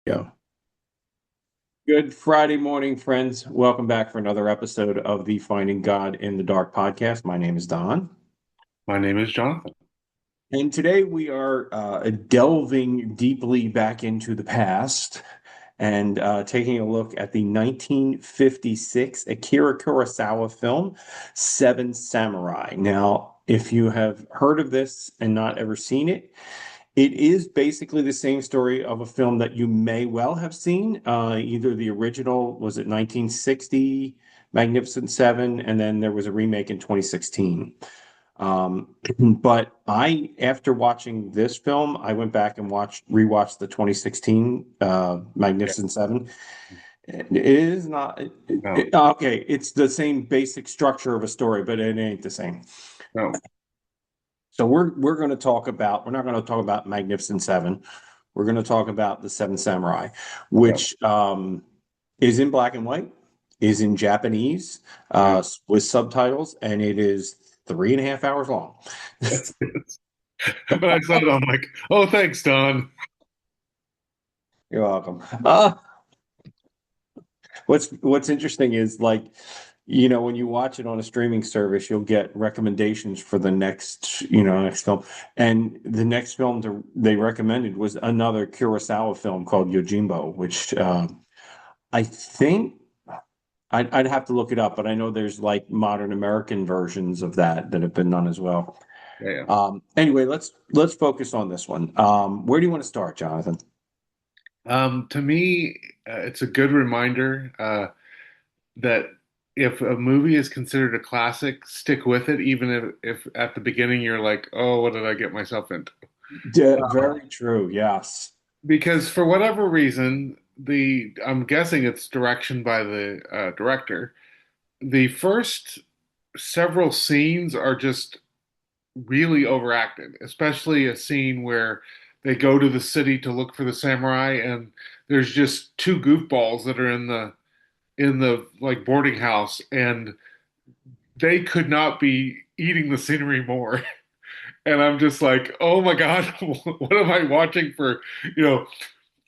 Yeah. Good Friday morning, friends. Welcome back for another episode of the Finding God in the Dark podcast. My name is Don. My name is Jonathan. And today we are delving deeply back into the past and taking a look at the 1956 Akira Kurosawa film, Seven Samurai. Now, if you have heard of this and not ever seen it, it is basically the same story of a film that you may well have seen. Either the original, was it 1960, Magnificent Seven, and then there was a remake in 2016. But after watching this film, I went back and rewatched the 2016 Yeah. Magnificent Seven. It is not No, okay. It's the same basic structure of a story, but it ain't the same. no. So we're going to talk about we're not going to talk about Magnificent Seven. We're going to talk about the Seven Samurai, Yeah. which is in black and white, is in Japanese Yeah. with subtitles, and it is 3.5 hours long. It's, when I saw it, I'm like, oh, thanks, Don. You're welcome. What's interesting is like, when you watch it on a streaming service, you'll get recommendations for the next film. And the next film they recommended was another Kurosawa film called Yojimbo, which I think I'd have to look it up, but I know there's like modern American versions of that have been done as well. Yeah, yeah. Anyway, let's focus on this one. Where do you want to start, Jonathan? To me, it's a good reminder that if a movie is considered a classic, stick with it, even if at the beginning you're like, oh, what did I get myself into? Very true. Yes. Because for whatever reason, I'm guessing it's direction by the director. The first several scenes are just really overacted, especially a scene where they go to the city to look for the samurai and there's just two goofballs that are in the like boarding house and they could not be eating the scenery more. And I'm just like, oh my God, what am I watching for? You know,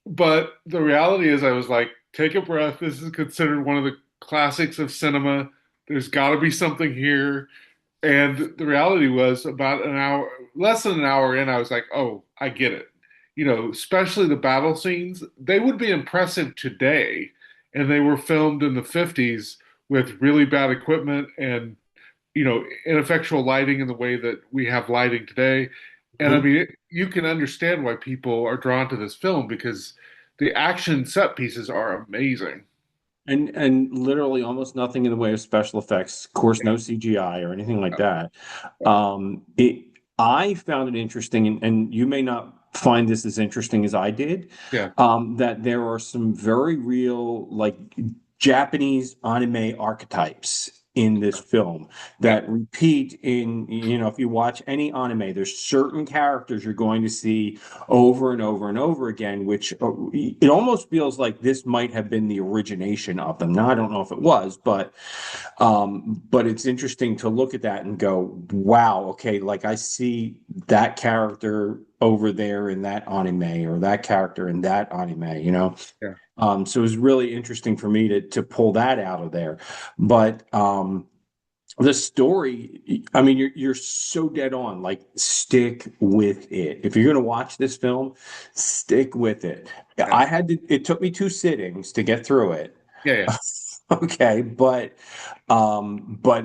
but the reality is, I was like, take a breath. This is considered one of the classics of cinema. There's got to be something here. And the reality was about an hour, less than an hour in, I was like, oh, I get it. Especially the battle scenes, they would be impressive today. And they were filmed in the 50s with really bad equipment and, ineffectual lighting in the way that we have lighting today. And I Mhm. mean, you can understand why people are drawn to this film because the action set pieces are amazing. And literally almost nothing in the way of special effects. Of course, no CGI or anything like that. It I found it interesting, and you may not find this as interesting as I did, Yeah. that there are some very real like Japanese anime archetypes in this film Yeah. that repeat if you watch any anime, there's certain characters you're going to see over and over and over again, which it almost feels like this might have been the origination of them. Now, I don't know if it was, but it's interesting to look at that and go, wow, okay, like I see that character over there in that anime or that character in that anime. Yeah. So it was really interesting for me to pull that out of there. But the story, I mean, you're so dead on. Like, stick with it. If you're gonna watch this film, stick with it. Yeah. It took me two sittings to get through it. Yeah. Yeah. Okay, but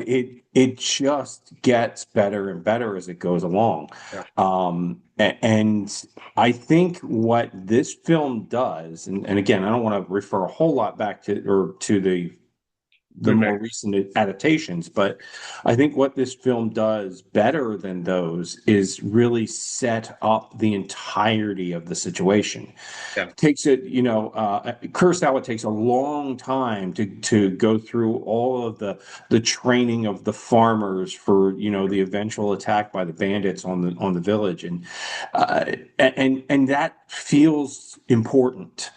it just gets better and better as it goes along. Yeah. And I think what this film does, and again, I don't want to refer a whole lot back to the Remake. more recent adaptations. But I think what this film does better than those is really set up the entirety of the situation. Yeah. Takes it, Kurosawa takes a long time to go through all of the training of the farmers for the eventual attack by the bandits on the village, and that feels important,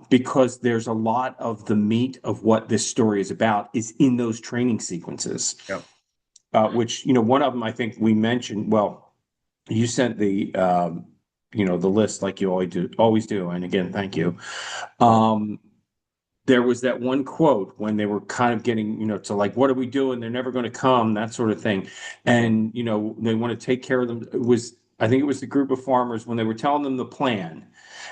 because there's a lot of the meat of what this story is about is in those training sequences, Yeah. which, one of them I think we mentioned. Well, you sent the the list like you always do. And again, thank you. Yeah, Um, there was that one quote when they were kind of getting, to like, what are we doing? They're never going to come, that sort of thing. And, they want to take care of them. I think it was the group of farmers when they were telling them the plan.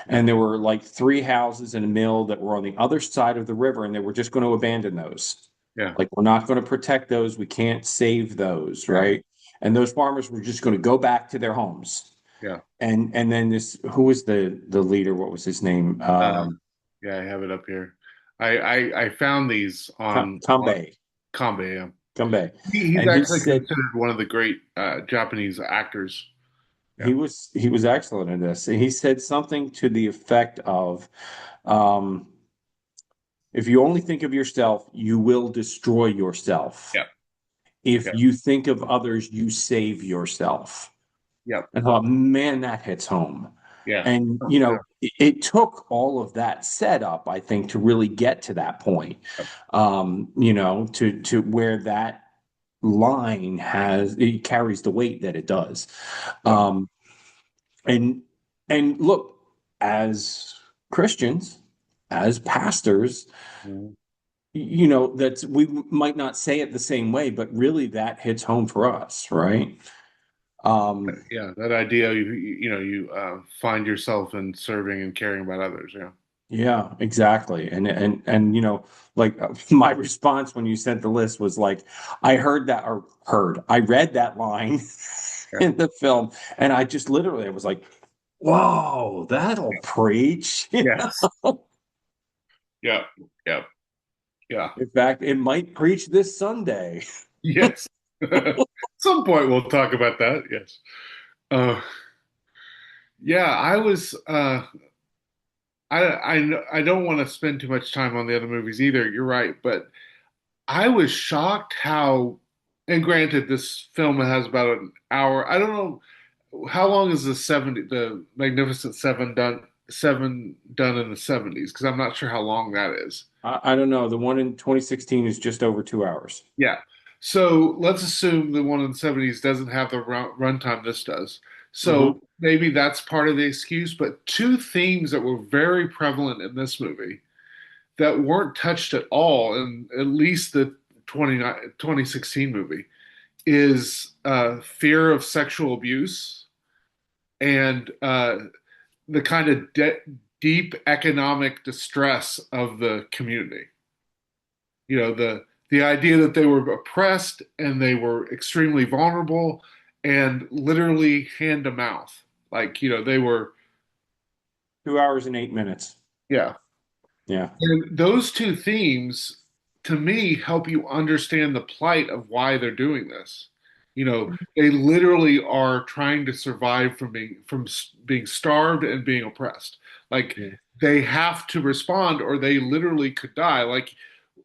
And there were like three houses and a mill that were on the other side of the river, and they were just going to abandon those. yeah, Like, we're not going to protect those. We can't save those, yeah, right? And those farmers were just going to go back to their homes. yeah. And then this, who was the leader? What was his name? Uh, yeah, I have it up here. I found these on Kambei. Kambe. Yeah. Kambei. He's And he actually said considered one of the great Japanese actors. Yeah, he was excellent in this. And he said something to the effect of, um, if you only think of yourself, you will destroy yourself. yeah, If yeah, you think of others, you save yourself. yeah, I thought, man, that hits home. yeah, And, yeah, it took all of that setup, I think, to really get to that point, to where that line it carries the weight that it does. yeah, Um, and and look, as Christians, as pastors, mhm. that we might not say it the same way, but really that hits home for us, right? Um, Yeah. That idea, you find yourself in serving and caring about others. Yeah, yeah, exactly. And like my response when you sent the list was like, I heard that or heard, I read that line yeah, in the film, and I just literally I was like, whoa, that'll preach. yes, yeah, yeah, yeah, In fact, it might preach this Sunday. yes. At some point, we'll talk about that. Yes. Uh, yeah, I was. I don't want to spend too much time on the other movies either. You're right, but I was shocked how. And granted, this film has about an hour. I don't know how long is the Magnificent Seven done in the 70s because I'm not sure how long that is. I don't know. The one in 2016 is just over 2 hours. Yeah. So let's assume the one in the 70s doesn't have the runtime this does. Hmm. So maybe that's part of the excuse. But two themes that were very prevalent in this movie that weren't touched at all in at least the 2016 movie is fear of sexual abuse and the kind of deep economic distress of the community. The idea that they were oppressed and they were extremely vulnerable and literally hand to mouth. Like, they were, 2 hours and 8 minutes. yeah. Yeah. And those two themes, to me, help you understand the plight of why they're doing this. They literally are trying to survive from being starved and being oppressed. Like Yeah. they have to respond, or they literally could die. Like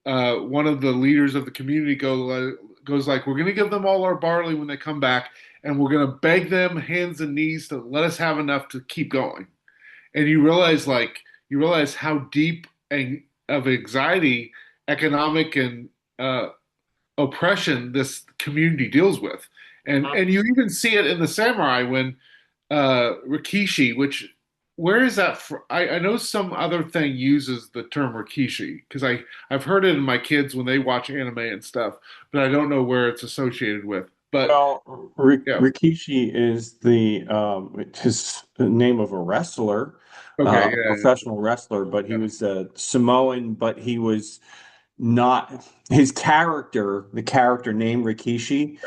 one of the leaders of the community goes like, "We're going to give them all our barley when they come back, and we're going to beg them hands and knees to let us have enough to keep going." And you realize how deep of anxiety, economic and oppression this community deals with, and you even see it in the samurai when Rikishi, which where is that for? I know some other thing uses the term Rikishi because I've heard it in my kids when they watch anime and stuff, but I don't know where it's associated with. But Well, yeah, Rikishi is his name of a wrestler, okay, a yeah, professional wrestler, but he yeah, was a Samoan, but he was not his character, the character named Rikishi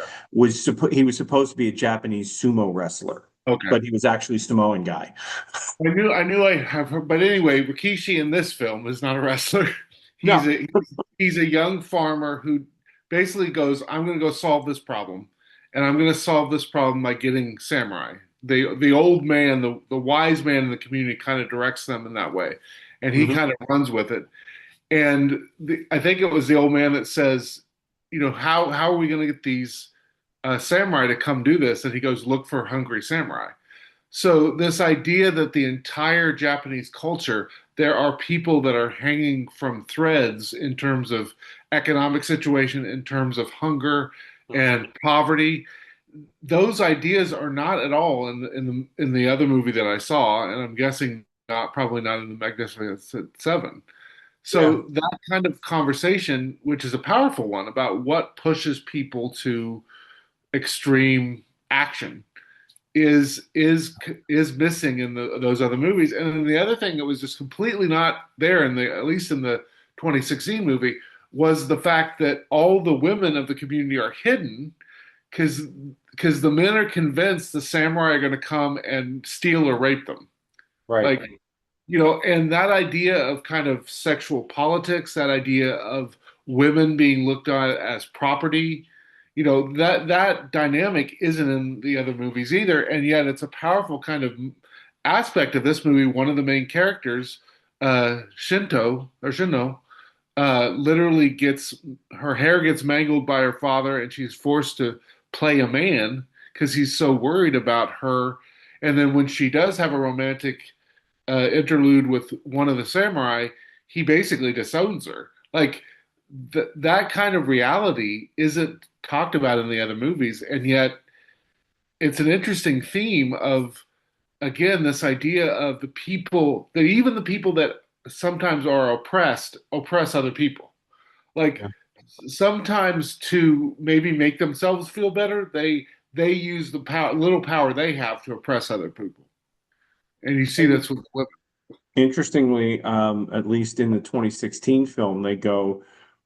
he was supposed to be a Japanese sumo wrestler, yeah. Okay. but he was actually a Samoan guy. I knew I have heard, but anyway, Rikishi in this film is not a wrestler. He's No. a he's a young farmer who basically goes, "I'm going to go solve this problem, and I'm going to solve this problem by getting samurai." The old man, the wise man in the community, kind of directs them in that way, and he Hmm. kind of runs with it. And I think it was the old man that says, how are we going to get these samurai to come do this? And he goes, "Look for hungry samurai." So this idea that the entire Japanese culture, there are people that are hanging from threads in terms of economic situation, in terms of hunger and poverty. those ideas are not at all in the other movie that I saw, and I'm guessing not probably not in the Magnificent Seven. Yeah. So that kind of conversation, which is a powerful one about what pushes people to extreme action, is missing in those other movies. And then the other thing that was just completely not there in the at least in the 2016 movie was the fact that all the women of the community are hidden because the men are convinced the samurai are going to come and steal or rape them. Right. Like, and that idea of kind of sexual politics, that idea of women being looked at as property, that dynamic isn't in the other movies either, and yet it's a powerful kind of aspect of this movie. One of the main characters, Shinto, literally gets her hair gets mangled by her father, and she's forced to play a man because he's so worried about her. And then when she does have a romantic interlude with one of the samurai, he basically disowns her. Like that kind of reality isn't talked about in the other movies, and yet it's an interesting theme of again this idea of the people that even the people that sometimes are oppressed oppress other people. Like Yeah. sometimes to maybe make themselves feel better, they use the little power they have to oppress other people. And you see And that's with women. interestingly, at least in the 2016 film, they go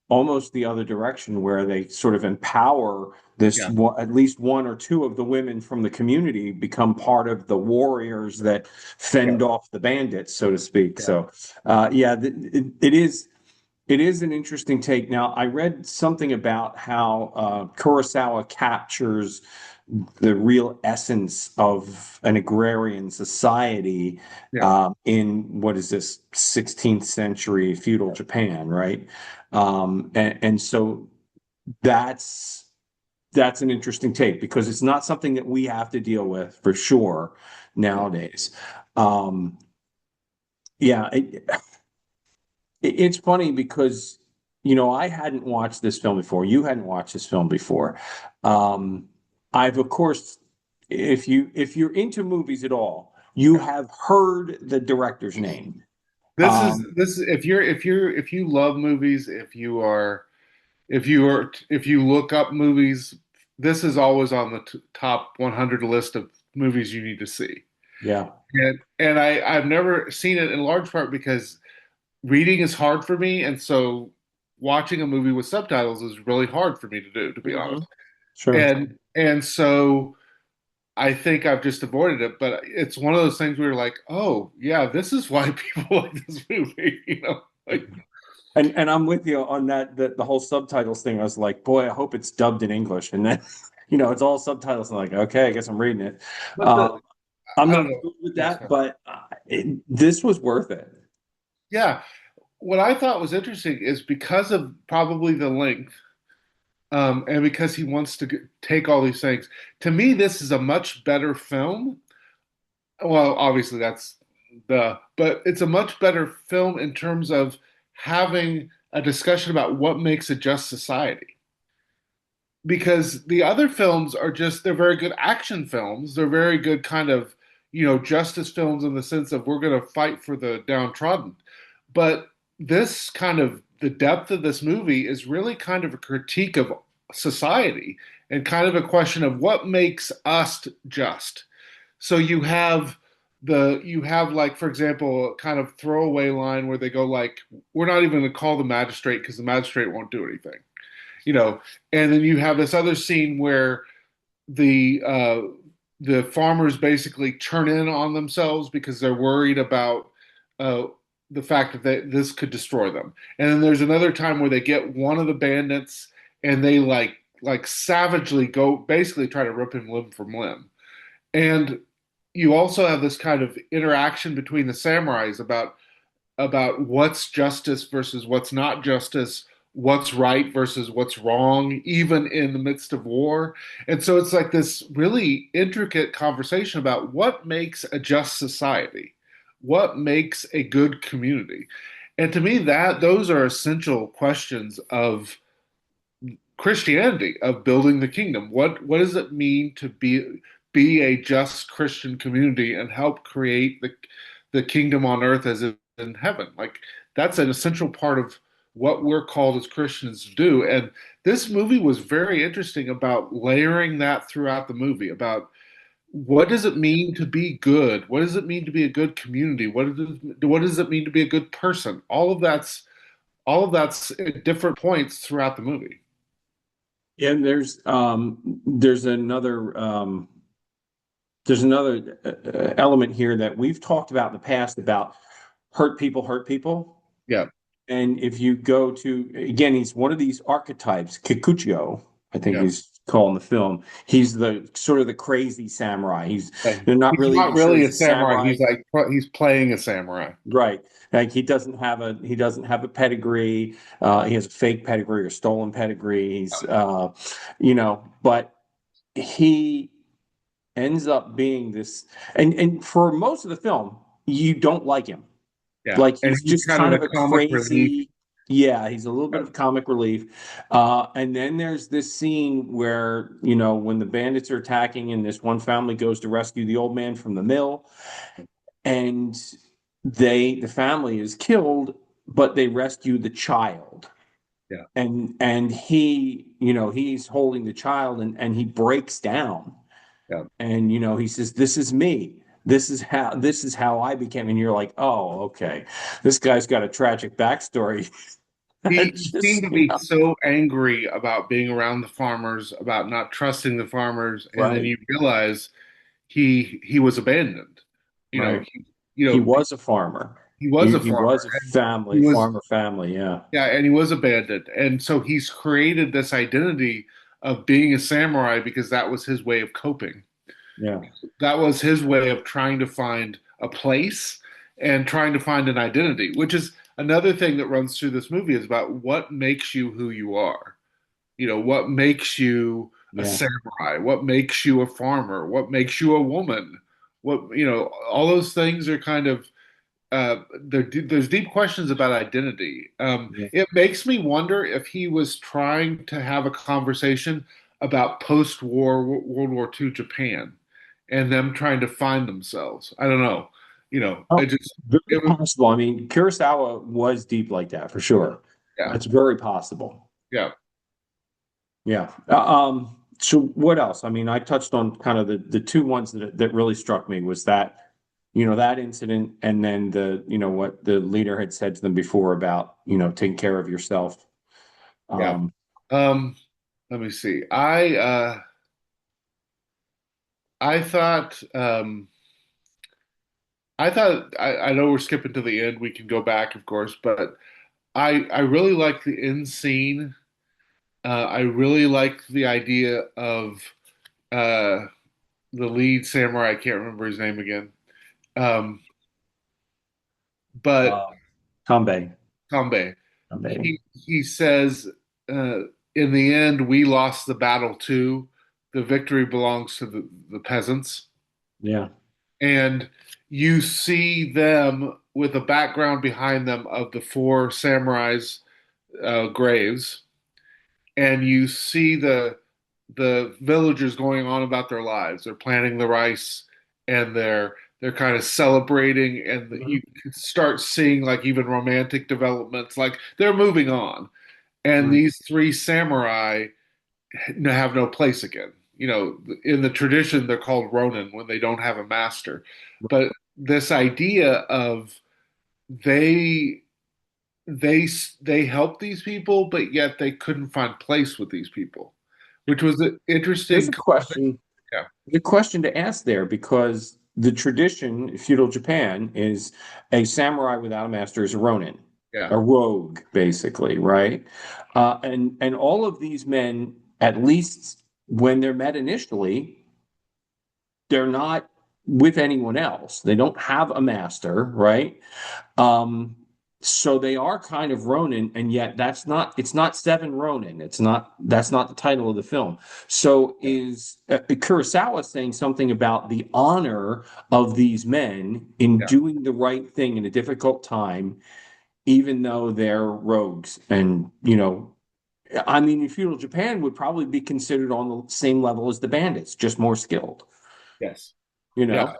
almost the other direction where they sort of empower this Yeah, at least one or two of the women from the community become part of the warriors that yeah, fend off the bandits, so to speak. yeah, So, yeah, it is an interesting take. Now, I read something about how Kurosawa captures the real essence of an agrarian society yeah. in what is this 16th century feudal Japan, right? And so that's that's an interesting take because it's not something that we have to deal with for sure nowadays. Um, yeah, it's funny because I hadn't watched this film before. You hadn't watched this film before. Um, I've of course, if you're into movies at all, you Yeah. have heard the director's name. This is if you love movies, if you look up movies, this is always on the top 100 list of movies you need to see. Yeah, And I've never seen it in large part because reading is hard for me, and so watching a movie with subtitles is really hard for me to do, to be hmm honest. sure. And so I think I've just avoided it, but it's one of those things where you're like, oh yeah, this is why people like this movie, like And I'm with you on that. The whole subtitles thing. I was like, boy, I hope it's dubbed in English. And then, it's all subtitles. I'm like, okay, I guess I'm reading it. but Um, I'm I don't not know. good with Yeah, that, sorry. but this was worth it. Yeah, what I thought was interesting is because of probably the length, and because he wants to take all these things. To me, this is a much better film. Well, obviously but it's a much better film in terms of having a discussion about what makes a just society. Because the other films are they're very good action films. They're very good kind of, justice films in the sense of we're going to fight for the downtrodden. But this kind of the depth of this movie is really kind of a critique of society and kind of a question of what makes us just. So you have like for example a kind of throwaway line where they go like we're not even going to call the magistrate because the magistrate won't do anything, you know. And then you have this other scene where the uh, the farmers basically turn in on themselves because they're worried about uh, the fact that this could destroy them. And then there's another time where they get one of the bandits and they like savagely go basically try to rip him limb from limb. And you also have this kind of interaction between the samurais about what's justice versus what's not justice, what's right versus what's wrong, even in the midst of war. And so it's like this really intricate conversation about what makes a just society, what makes a good community. And to me, that those are essential questions Christianity, of building the kingdom. What does it mean to be a just Christian community and help create the kingdom on earth as in heaven? Like that's an essential part of what we're called as Christians to do. And this movie was very interesting about layering that throughout the movie about what does it mean to be good? What does it mean to be a good community? What does it mean to be a good person? All of that's at different points throughout the movie. And there's another element here that we've talked about in the past about hurt people. Yeah, And if you go to, again, he's one of these archetypes, Kikuchio, I think yeah. he's called in the film. He's the sort of the crazy samurai. And They're not he's really not even sure really he's a a samurai. samurai. He's like he's playing a samurai. Right. Like he doesn't have a pedigree. He has a fake pedigree or stolen pedigree. But he ends up being this, and for most of the film, you don't like him. Yeah, Like and he's he's just kind of kind the of a comic relief. crazy, yeah, he's a little bit Yeah, of comic relief. And then there's this scene where, when the bandits are attacking and this one family goes to rescue the old man from the mill, and the family is killed, but they rescue the child. yeah, And he's holding the child, and he breaks down, yeah. and he says, "This is me. This is how I became." And you're like, "Oh, okay. This guy's got a tragic backstory." He seemed Just, to be so angry about being around the farmers, about not trusting the farmers, and then right, you realize he was abandoned. You know, right. you He know, was a farmer. he was He a he farmer, was a and he was farmer family. Yeah, yeah, and he was abandoned, and so he's created this identity of being a samurai because that was his way of coping. yeah, That was his way of trying to find a place and trying to find an identity, which is another thing that runs through this movie is about what makes you who you are. What makes you a yeah. samurai? What makes you a farmer? What makes you a woman? All those things are kind of there's deep questions about identity. Yeah. It makes me wonder if he was trying to have a conversation about post-war World War II Japan and them trying to find themselves. I don't know. Oh, I just very it was possible. I mean, Kurosawa was deep like that for sure. yeah, That's very possible. yeah. Yeah. So what else? I mean, I touched on kind of the two ones that really struck me was that, that incident, and then what the leader had said to them before about, taking care of yourself. Yeah. Um, Um, Let me see. I thought I know we're skipping to the end. We can go back, of course, but I really like the end scene. I really like the idea of uh, the lead samurai. I can't remember his name again. Um, but uh, Kanbei. Kanbei, Kanbei. he says, in the end, we lost the battle too. The victory belongs to the peasants. Yeah. And you see them with a background behind them of the four samurais' graves, and you see the villagers going on about their lives. They're planting the rice, and they're kind of celebrating, and Mhm. you can start seeing like even romantic developments, like they're moving on. And Right. these three samurai have no place again. In the tradition, they're called Ronin when they don't have a master. But this idea of they they help these people, but yet they couldn't find place with these people, which was an There's interesting a concept. question, Yeah, the question to ask there, because the tradition, feudal Japan, is a samurai without a master is a ronin, yeah, a rogue, basically, right? And all of these men, at least when they're met initially, they're not with anyone else. They don't have a master, right? Um, so they are kind of Ronin, and yet it's not Seven Ronin. That's not the title of the film. So yeah, is Kurosawa saying something about the honor of these men in yeah. doing the right thing in a difficult time, even though they're rogues and, I mean, in feudal Japan would probably be considered on the same level as the bandits, just more skilled, Yes. you Yeah. know?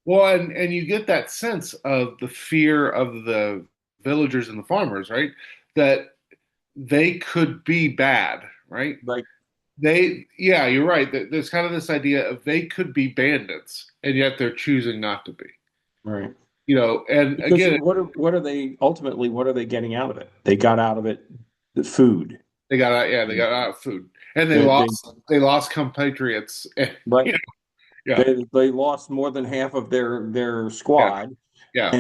Well, and you get that sense of the fear of the villagers and the farmers, right? That they could be bad, right? Right. Yeah, you're right. There's kind of this idea of they could be bandits, and yet they're choosing not to be. Right. And Because again, what are they ultimately what are they getting out of it? They got out of it the food. they got out of food, and They they lost compatriots. right. Yeah, They lost more than half of their yeah, squad, yeah,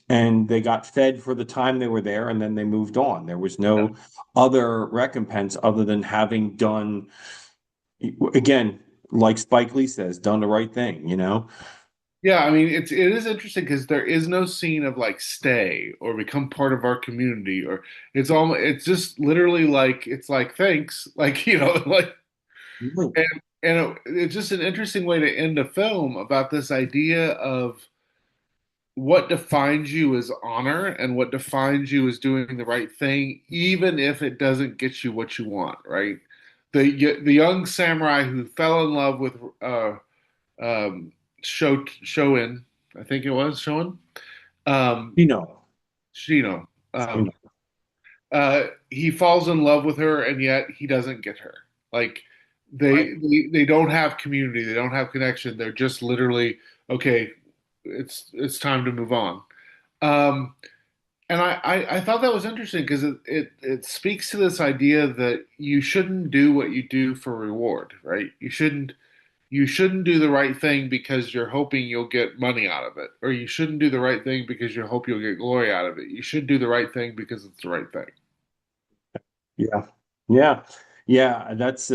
and they got fed for the time they were there, and then they moved on. There was yeah. no other recompense other than having done, again, like Spike Lee says, done the right thing, you know? Yeah, I mean, it is interesting because there is no scene of like stay or become part of our community, or it's just literally like it's like thanks, like like Right. it's just an interesting way to end a film about this idea of what defines you as honor and what defines you as doing the right thing, even if it doesn't get you what you want, right? The young samurai who fell in love with um, Shoin, I think it was Shoin, um, You know, Shino. you know, He falls in love with her, and yet he doesn't get her. Like right. they don't have community, they don't have connection. They're just literally okay. It's time to move on. Um, and I thought that was interesting because it speaks to this idea that you shouldn't do what you do for reward, right? You shouldn't do the right thing because you're hoping you'll get money out of it, or you shouldn't do the right thing because you hope you'll get glory out of it. You should do the right thing because it's the right thing. Yeah. Yeah. Yeah. That's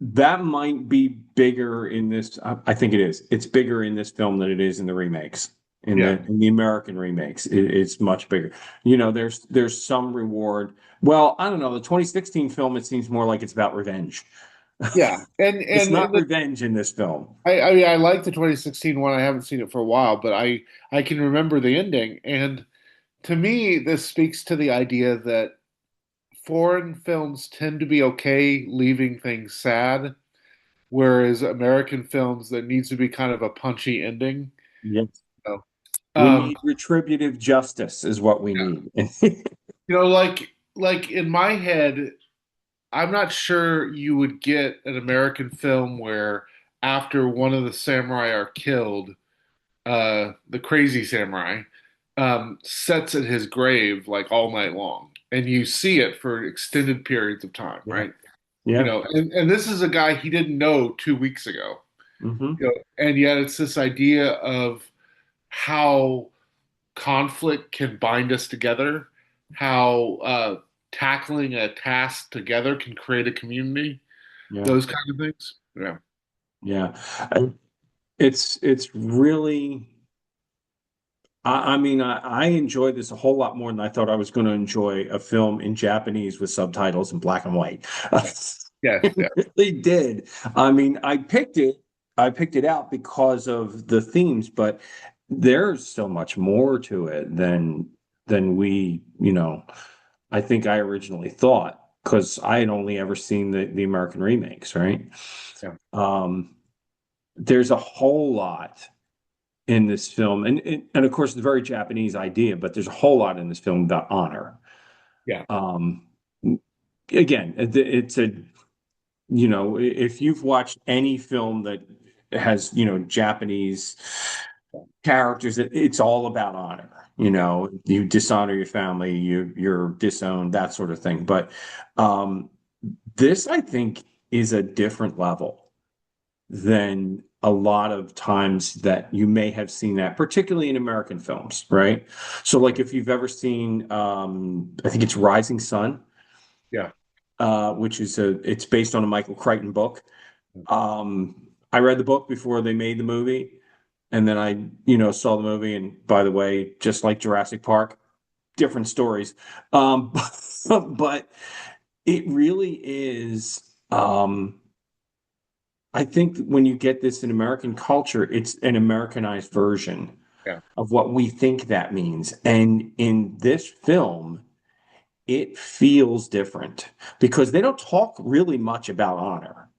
that might be bigger in this. I think it is. It's bigger in this film than it is in the remakes. Yeah, In the American remakes, it's much bigger. You know, there's some reward. Well, I don't know. The 2016 film, it seems more like it's about revenge. yeah, It's not revenge in this film. I mean, I like the 2016 one. I haven't seen it for a while, but I can remember the ending, and to me, this speaks to the idea that foreign films tend to be okay leaving things sad, whereas American films that needs to be kind of a punchy ending. Yes. You We Um, need retributive justice is what we need. like in my head, I'm not sure you would get an American film where after one of the samurai are killed, the crazy samurai sits at his grave like all night long, and you see it for extended periods of time, Yeah. right? Yeah. And this is a guy he didn't know 2 weeks ago, Hmm. and yet it's this idea of how conflict can bind us together, how tackling a task together can create a community, Yeah. those kind of things. Yeah, Yeah. It's really I mean, I enjoyed this a whole lot more than I thought I was going to enjoy a film in Japanese with subtitles in black and white. yes, I yeah, really did. I mean, I picked it out because of the themes, but there's so much more to it than we, I think I originally thought because I had only ever seen the American remakes, right? yeah, Um, there's a whole lot in this film, and of course, it's a very Japanese idea, but there's a whole lot in this film about honor. yeah, Um, Again, it's a if you've watched any film that has Japanese characters, it's all about honor. yeah, You dishonor your family, you're disowned, that sort of thing. But um, this, I think, is a different level than a lot of times that you may have seen that, particularly in American films, right? So, like if you've ever seen, I think it's Rising Sun, yeah. which is it's based on a Michael Crichton book. I read the book before they made the movie, and then I, saw the movie. And by the way, just like Jurassic Park, different stories, um, but it really is. I think when you get this in American culture, it's an Americanized version Yeah. of what we think that means. And in this film, it feels different because they don't talk really much about honor,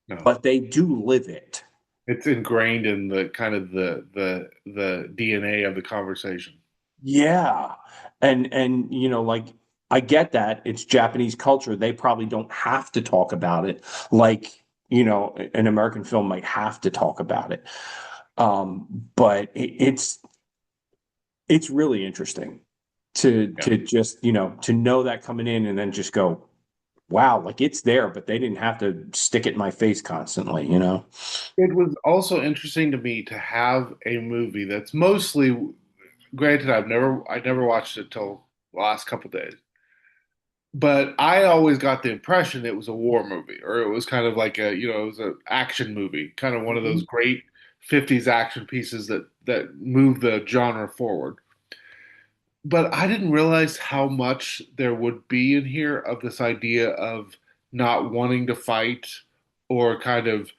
No, but they do live it. it's ingrained in the kind of the DNA of the conversation. Yeah. And like I get that it's Japanese culture. They probably don't have to talk about it like, an American film might have to talk about it. But it's really interesting Yeah. to just, to know that coming in and then just go, wow, like it's there, but they didn't have to stick it in my face constantly. It was also interesting to me to have a movie that's mostly, granted, I never watched it till the last couple days, but I always got the impression it was a war movie, or it was kind of like it was an action movie, kind of one of those Mhm. great 50s action pieces that move the genre forward. But I didn't realize how much there would be in here of this idea of not wanting to fight, or kind of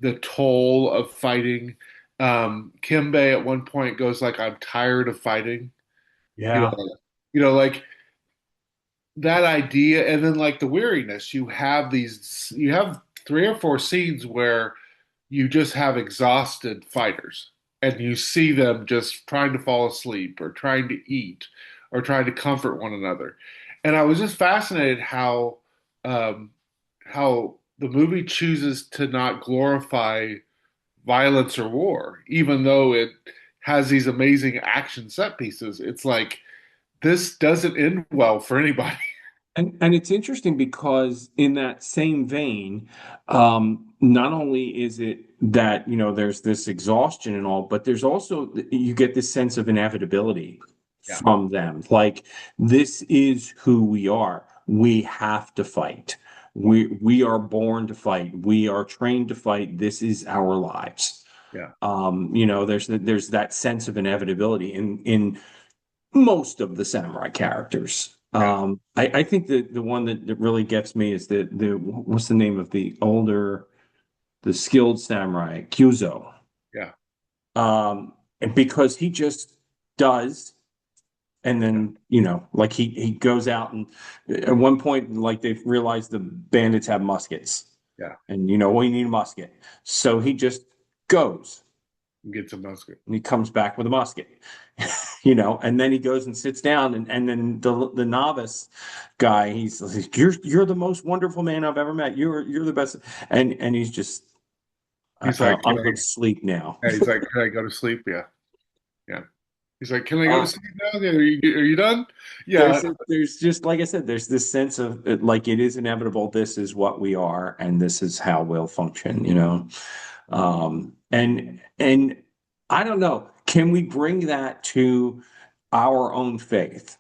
the toll of fighting. Kimbe at one point goes like, "I'm tired of fighting." You Yeah. know, like that idea, and then like the weariness. You have three or four scenes where you just have exhausted fighters, and you see them just trying to fall asleep or trying to eat or trying to comfort one another. And I was just fascinated um, how the movie chooses to not glorify violence or war, even though it has these amazing action set pieces. It's like this doesn't end well for anybody. And it's interesting because in that same vein, not only is it that, there's this exhaustion and all, but there's also you get this sense of inevitability Yeah, from them. Like this is who we are. We have to fight. We are born to fight. We are trained to fight. This is our lives. yeah, There's that sense of inevitability in most of the samurai characters. yeah, I think that the one that really gets me is the what's the name of the skilled samurai, Kyuzo. yeah, And because he just does, and yeah, then, like he goes out and at one point, like they've realized the bandits have muskets, yeah. and we need a musket. So he just goes. Get some musket. And he comes back with a musket, Yeah. and then he goes and sits down, and then the novice guy, he's like, you're the most wonderful man I've ever met. You're the best, and he's just, He's like, I'm going to sleep now. Can I go to sleep? Yeah, yeah. He's like, can I go to Uh, sleep now? Yeah, are you done? there's Yeah, there's just like I said, there's this sense of like it is inevitable. This is what we are, and this is how we'll function. And I don't know. Can we bring that to our own faith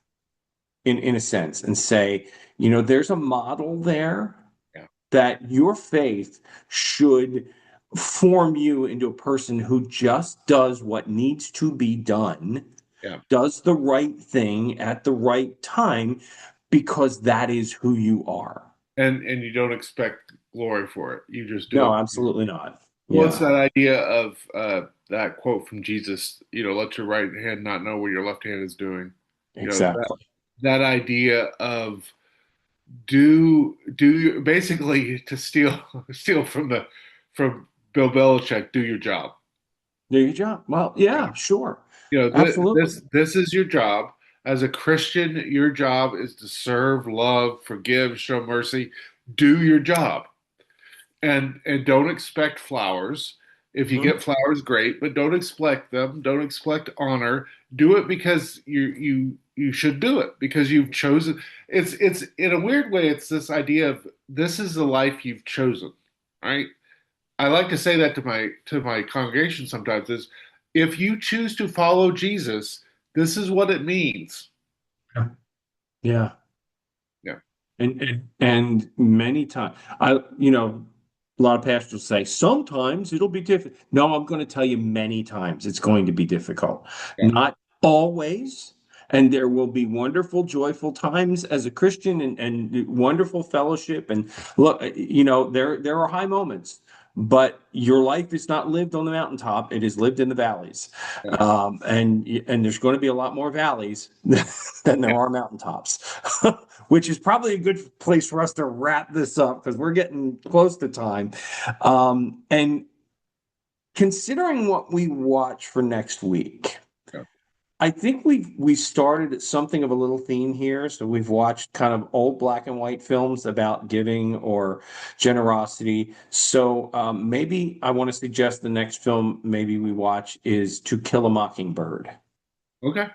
in a sense and say, there's a model there yeah, that your faith should form you into a person who just does what needs to be done, yeah. does the right thing at the right time, because that is who you are. And you don't expect glory for it. You just do No, it. absolutely not. Well, it's Yeah, that idea of that quote from Jesus. Let your right hand not know what your left hand is doing. exactly. That idea of basically to steal steal from Bill Belichick. Do your job. Do your job. Well, Yeah. yeah, sure. This Absolutely. this is your job as a Christian. Your job is to serve, love, forgive, show mercy. Do your job, and don't expect flowers. If you Mhm. get flowers, great, but don't expect them. Don't expect honor. Do it because you should do it because you've chosen. It's in a weird way. It's this idea of this is the life you've chosen, right? I like to say that to my congregation sometimes is if you choose to follow Jesus, this is what it means. Yeah. Yeah. Yeah, And many times, a lot of pastors say sometimes it'll be difficult. No, I'm going to tell you many times it's going to be difficult. yeah. Not always. And there will be wonderful, joyful times as a Christian and wonderful fellowship. And look, there are high moments, but your life is not lived on the mountaintop. It is lived in the valleys. Yes. And there's going to be a lot more valleys than there are mountaintops, which is probably a good place for us to wrap this up because we're getting close to time. And considering what we watch for next week, Yeah. I think we started something of a little theme here. So we've watched kind of old black and white films about giving or generosity. So maybe I want to suggest the next film maybe we watch is To Kill a Mockingbird. Okay.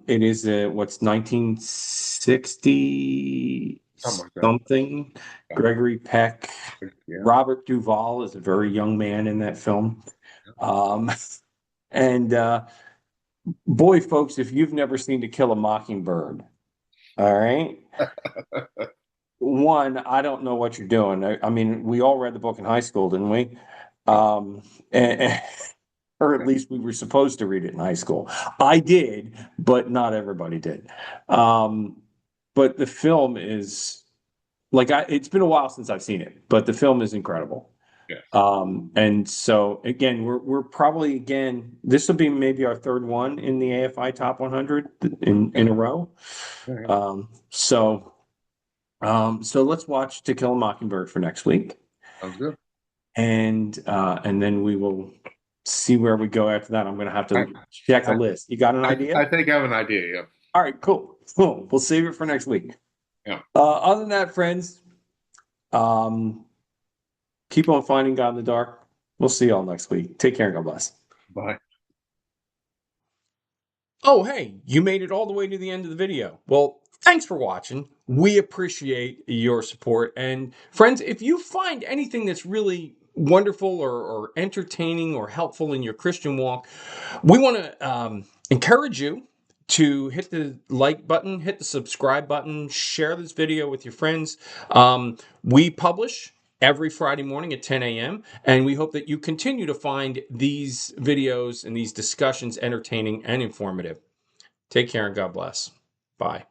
It is what's 1960 Something like that. something. Yeah. Gregory Peck, Yeah. Robert Duvall is a very young man in that film. Um, and boy, folks, if you've never seen To Kill a Mockingbird, all right. One, I don't know what you're doing. I mean, we all read the book in high school, didn't we? Yeah. Um, and, or at least we were supposed to read it in high school. I did, but not everybody did. Um, but the film is like it's been a while since I've seen it, but the film is incredible. Yes. And so again, we're probably again this will be maybe our third one in the AFI Top 100 in Okay. a row. Yeah, yeah. Um, so so let's watch To Kill a Mockingbird for next week, Sounds good. and then we will see where we go after that. I'm going to have I, to check a I, list. You got an idea? I think I have an idea. Yeah. All right, cool. Cool. We'll save it for next week. Yeah. Other than that, friends, um, keep on finding God in the dark. We'll see y'all next week. Take care and God bless. Bye. Oh, hey, you made it all the way to the end of the video. Well, thanks for watching. We appreciate your support. And friends, if you find anything that's really wonderful or entertaining or helpful in your Christian walk, we want to encourage you to hit the like button, hit the subscribe button, share this video with your friends. We publish every Friday morning at 10 a.m. And we hope that you continue to find these videos and these discussions entertaining and informative. Take care and God bless. Bye.